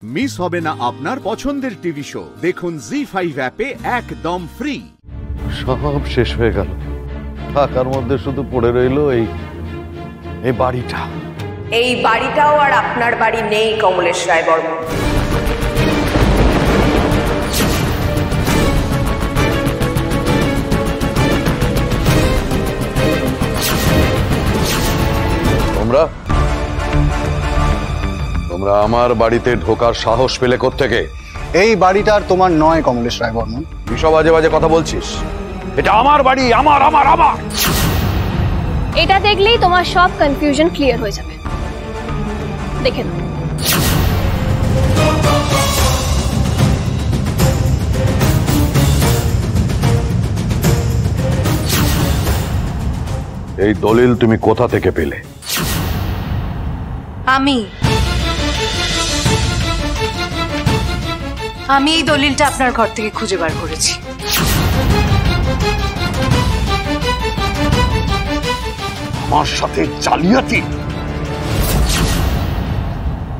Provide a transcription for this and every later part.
Miss হবে না আপনার পছন্দের টিভি শো। দেখুন জি5 অ্যাপে একদম ফ্রি। সব শেষ হয়ে গেল, ঢাকার মধ্যে শুধু পড়ে রইল এই বাড়িটা। এই বাড়িটাও আর আপনার বাড়ি নেই কমলেশ রায় বর্মন। তোমরা আমার বাড়িতে ঢোকার সাহস পেলে কোত্থেকে? এই বাড়িটা আর তোমার নয় কমলেশ রায় বর্মন। বিশা বাজে বাজে কথা বলছিস। এটা আমার বাড়ি, আমার আমার আমার। এটা দেখলেই তোমার সব কনফিউশন ক্লিয়ার হয়ে যাবে। দেখে নাও। এই দলিল তুমি কোথা থেকে পেলে? আমি এই দলিলটা আপনার ঘর থেকে খুঁজে বার করেছি। আমার সাথে জালিয়াতি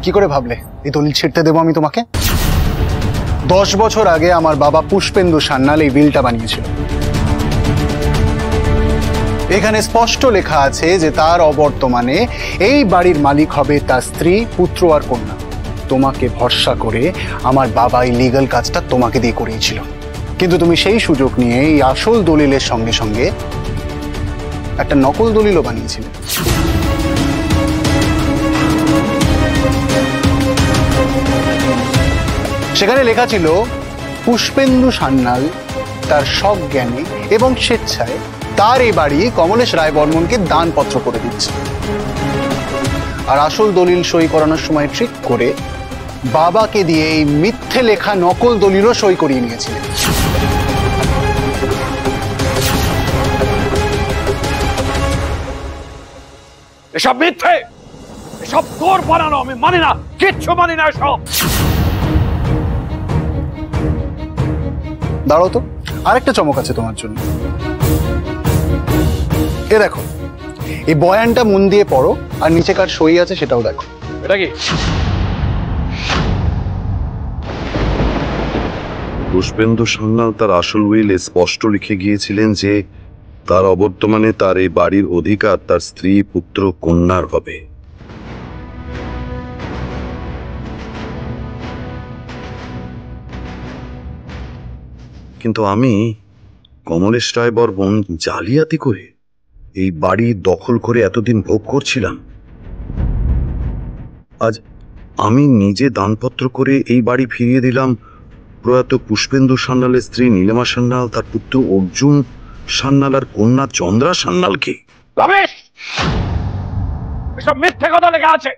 কি করে ভাবলে এই দলিল ছিঁড়তে দেবো আমি তোমাকে? 10 বছর আগে আমার বাবা পুষ্পেন্দু সান্যাল এই বিলটা বানিয়েছিল। এখানে স্পষ্ট লেখা আছে যে তার অবর্তমানে এই বাড়ির মালিক হবে তার স্ত্রী, পুত্র আর কন্যা। তোমাকে ভরসা করে আমার বাবা এই লিগ্যাল কাজটা তোমাকে দিয়ে করিয়েছিল, কিন্তু তুমি সেই সুযোগ নিয়ে এই আসল দলিলের সঙ্গে সঙ্গে একটা নকল দলিলও বানিয়েছিলে। সেখানে লেখা ছিল পুষ্পেন্দু সান্যাল তার সজ্ঞানে এবং স্বেচ্ছায় তার এই বাড়ি কমলেশ রায় বর্মনকে দানপত্র করে দিচ্ছে। আর আসল দলিল সই করানোর সময় ট্রিক করে বাবাকে দিয়ে এই মিথ্যে লেখা নকল দলিলও সই করিয়ে নিয়েছিলেন। এসব মিথ্যে, এসব তোর বানানো। আমি মানি না, কিচ্ছু মানি না এসব। দাঁড়াও তো, আরেকটা চমক আছে তোমার জন্য। এ দেখো, এই বয়ানটা মন দিয়ে পড়ো আর নিচে কার সই আছে সেটাও দেখো। এটা কি? পুষ্পেন্দু সান্যাল তার আসল উইলে স্পষ্ট লিখে গিয়েছিলেন যে তার অবর্তমানে তার এই বাড়ির অধিকার তার স্ত্রী, পুত্র, কন্যার হবে। কিন্তু আমি কমলেশ রায় বর্মন জালিয়াতি করে এই বাড়ি দখল করে এতদিন ভোগ করছিলাম। আজ আমি নিজে দানপত্র করে এই বাড়ি ফিরিয়ে দিলাম প্রয়াত পুষ্পেন্দু সান্যালের স্ত্রী নীলিমা সান্যাল, তার পুত্র অর্জুন সান্যাল আর কন্যা চন্দ্রা সান্যালকে। এসব মিথ্যে কথা লেখা আছে।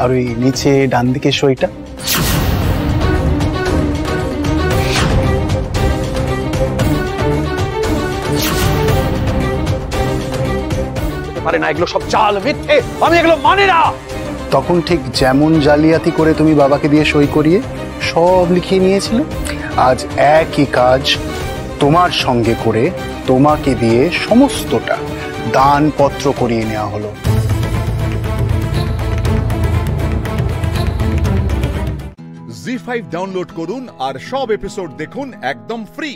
আর ওই নিচে ডান দিকে সইটা, পারে না। এগুলো সব চাল, মিথ্যে, আমি এগুলো মানি না। তখন ঠিক যেমন জালিয়াতি করে তুমি বাবাকে দিয়ে সই করিয়ে সব লিখিয়ে নিয়েছিলে, আজ একই কাজ তোমার সঙ্গে করে তোমাকে দিয়ে সমস্তটা দানপত্র করিয়ে নেওয়া হলো। জি5 ডাউনলোড করুন আর সব এপিসোড দেখুন একদম ফ্রি।